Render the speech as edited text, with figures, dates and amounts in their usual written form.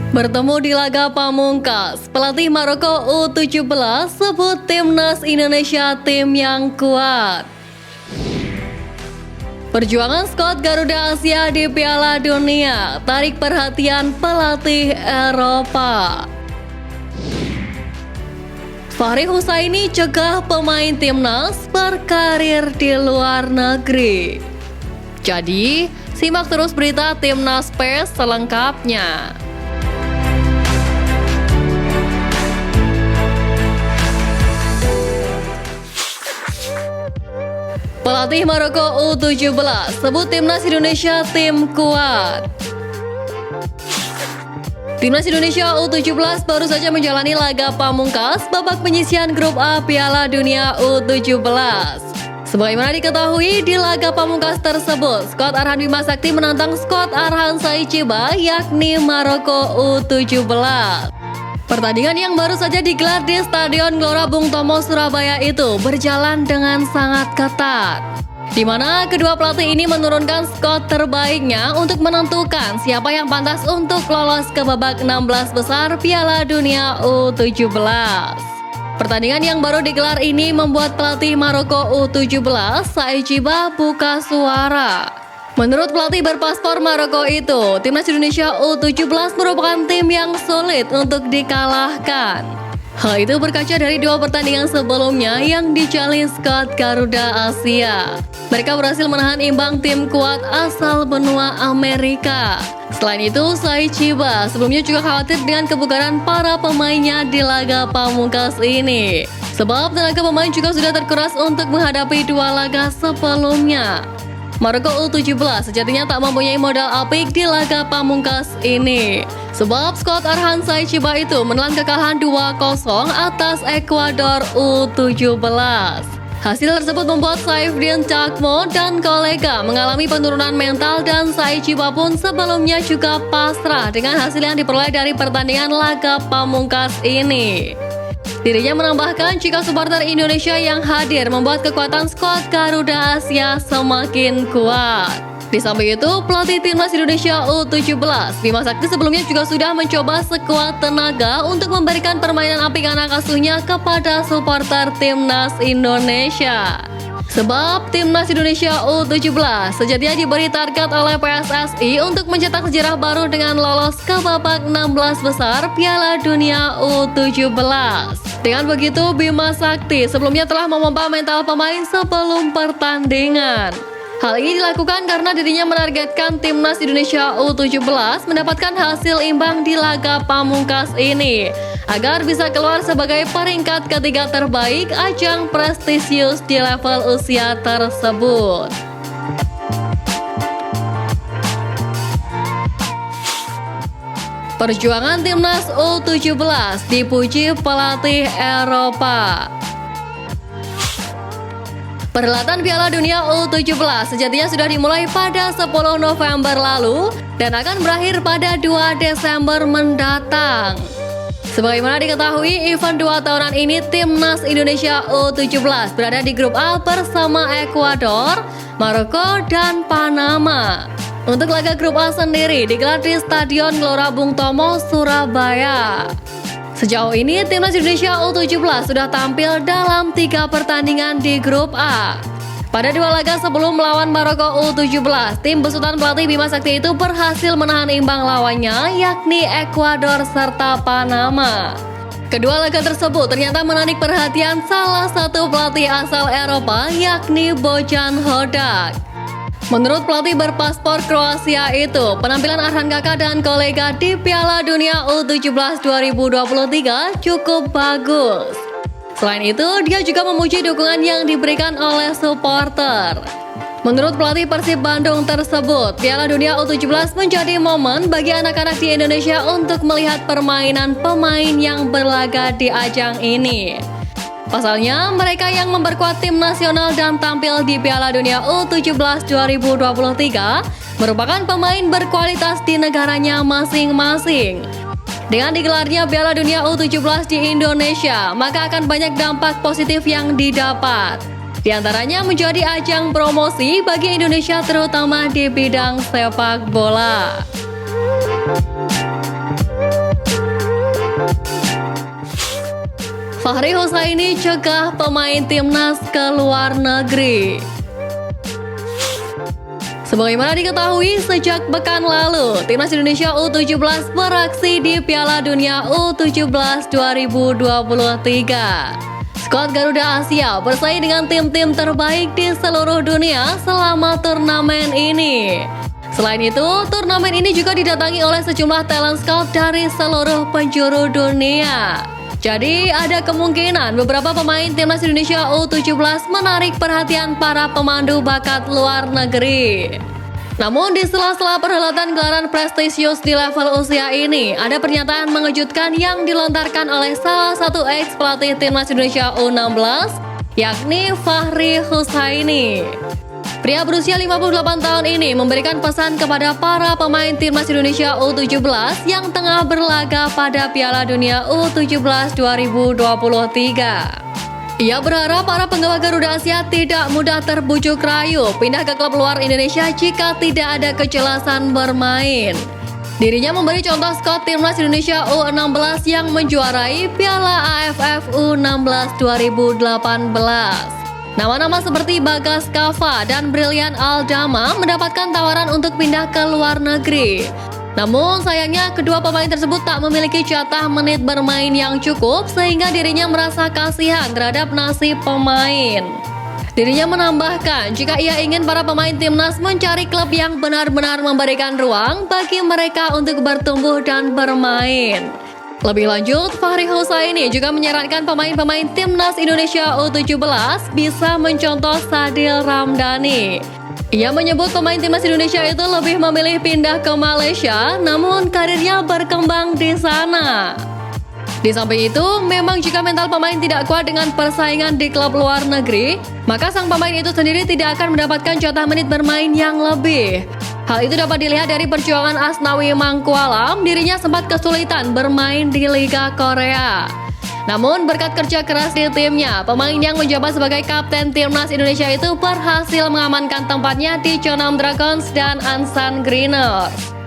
Bertemu di laga pamungkas, pelatih Maroko U17 sebut timnas Indonesia tim yang kuat. Perjuangan skuad Garuda Asia di Piala Dunia tarik perhatian pelatih Eropa. Fahri Husaini cegah pemain timnas berkarir di luar negeri. Jadi, simak terus berita Timnas PES selengkapnya. Pelatih Maroko U17 sebut timnas Indonesia tim kuat. Timnas Indonesia U17 baru saja menjalani laga pamungkas babak penyisihan grup A Piala Dunia U17. Sebagaimana diketahui, di laga pamungkas tersebut, skuad Arhan Bima Sakti menantang skuad Arhan Saichiba yakni Maroko U17. Pertandingan yang baru saja digelar di Stadion Gelora Bung Tomo, Surabaya itu berjalan dengan sangat ketat, di mana kedua pelatih ini menurunkan skuad terbaiknya untuk menentukan siapa yang pantas untuk lolos ke babak 16 besar Piala Dunia U17. Pertandingan yang baru digelar ini membuat pelatih Maroko U17, Saichiba, buka suara. Menurut pelatih berpaspor Maroko itu, timnas Indonesia U17 merupakan tim yang sulit untuk dikalahkan. Hal itu berkaca dari dua pertandingan sebelumnya yang dijalani skuad Garuda Asia. Mereka berhasil menahan imbang tim kuat asal benua Amerika. Selain itu, Saichiba sebelumnya juga khawatir dengan kebugaran para pemainnya di laga pamungkas ini. Sebab tenaga pemain juga sudah terkuras untuk menghadapi dua laga sebelumnya. Maroko U17 sejatinya tak mempunyai modal apik di laga pamungkas ini. Sebab skuad Arhan Saichiba itu menelan kekalahan 2-0 atas Ekuador U17. Hasil tersebut membuat Saifdin Cakmo dan kolega mengalami penurunan mental dan Saichiba pun sebelumnya juga pasrah dengan hasil yang diperoleh dari pertandingan laga pamungkas ini. Dirinya menambahkan jika supporter Indonesia yang hadir membuat kekuatan skuad Garuda Asia semakin kuat. Di samping itu, pelatih timnas Indonesia U17, Bima Sakti sebelumnya juga sudah mencoba sekuat tenaga untuk memberikan permainan apik anak asuhnya kepada supporter timnas Indonesia. Sebab timnas Indonesia U17 sejatinya diberi target oleh PSSI untuk mencetak sejarah baru dengan lolos ke babak 16 besar Piala Dunia U17. Dengan begitu, Bima Sakti sebelumnya telah memompa mental pemain sebelum pertandingan. Hal ini dilakukan karena dirinya menargetkan timnas Indonesia U17 mendapatkan hasil imbang di laga pamungkas ini, agar bisa keluar sebagai peringkat ketiga terbaik ajang prestisius di level usia tersebut. Perjuangan timnas U17 dipuji pelatih Eropa. Perhelatan Piala Dunia U17 sejatinya sudah dimulai pada 10 November lalu dan akan berakhir pada 2 Desember mendatang. Sebagaimana diketahui, event 2 tahunan ini timnas Indonesia U17 berada di grup A bersama Ekuador, Maroko, dan Panama. Untuk laga grup A sendiri digelar di Stadion Gelora Bung Tomo, Surabaya. Sejauh ini, timnas Indonesia U17 sudah tampil dalam 3 pertandingan di grup A. Pada 2 laga sebelum melawan Maroko U17, tim besutan pelatih Bima Sakti itu berhasil menahan imbang lawannya, yakni Ekuador serta Panama. Kedua laga tersebut ternyata menarik perhatian salah satu pelatih asal Eropa, yakni Bojan Hodak. Menurut pelatih berpaspor Kroasia itu, penampilan Arhan Kakak dan kolega di Piala Dunia U17 2023 cukup bagus. Selain itu, dia juga memuji dukungan yang diberikan oleh supporter. Menurut pelatih Persib Bandung tersebut, Piala Dunia U17 menjadi momen bagi anak-anak di Indonesia untuk melihat permainan pemain yang berlaga di ajang ini. Pasalnya, mereka yang memperkuat tim nasional dan tampil di Piala Dunia U17 2023 merupakan pemain berkualitas di negaranya masing-masing. Dengan digelarnya Piala Dunia U17 di Indonesia, maka akan banyak dampak positif yang didapat. Di antaranya menjadi ajang promosi bagi Indonesia terutama di bidang sepak bola. Fahri Husaini cegah pemain timnas ke luar negeri. Sebagaimana diketahui, sejak pekan lalu, Timnas Indonesia U17 beraksi di Piala Dunia U17 2023. Skuad Garuda Asia bersaing dengan tim-tim terbaik di seluruh dunia selama turnamen ini. Selain itu, turnamen ini juga didatangi oleh sejumlah talent scout dari seluruh penjuru dunia. Jadi, ada kemungkinan beberapa pemain Timnas Indonesia U17 menarik perhatian para pemandu bakat luar negeri. Namun, di sela-sela perhelatan gelaran prestisius di level usia ini, ada pernyataan mengejutkan yang dilontarkan oleh salah satu ex-pelatih Timnas Indonesia U16, yakni Fahri Husaini. Pria berusia 58 tahun ini memberikan pesan kepada para pemain Timnas Indonesia U17 yang tengah berlaga pada Piala Dunia U17 2023. Ia berharap para penggawa Garuda Asia tidak mudah terbujuk rayu pindah ke klub luar Indonesia jika tidak ada kejelasan bermain. Dirinya memberi contoh skot Timnas Indonesia U16 yang menjuarai Piala AFF U16 2018. Nama-nama seperti Bagas Kava dan Brilian Aldama mendapatkan tawaran untuk pindah ke luar negeri. Namun sayangnya kedua pemain tersebut tak memiliki jatah menit bermain yang cukup sehingga dirinya merasa kasihan terhadap nasib pemain. Dirinya menambahkan jika ia ingin para pemain timnas mencari klub yang benar-benar memberikan ruang bagi mereka untuk bertumbuh dan bermain. Lebih lanjut, Fahri Husaini juga menyarankan pemain-pemain Timnas Indonesia U17 bisa mencontoh Sadil Ramdhani. Ia menyebut pemain Timnas Indonesia itu lebih memilih pindah ke Malaysia, namun karirnya berkembang di sana. Di samping itu, memang jika mental pemain tidak kuat dengan persaingan di klub luar negeri, maka sang pemain itu sendiri tidak akan mendapatkan jatah menit bermain yang lebih. Hal itu dapat dilihat dari perjuangan Asnawi Mangkualam, dirinya sempat kesulitan bermain di Liga Korea. Namun berkat kerja keras di timnya, pemain yang menjabat sebagai kapten Timnas Indonesia itu berhasil mengamankan tempatnya di Cheonam Dragons dan Ansan Greeners.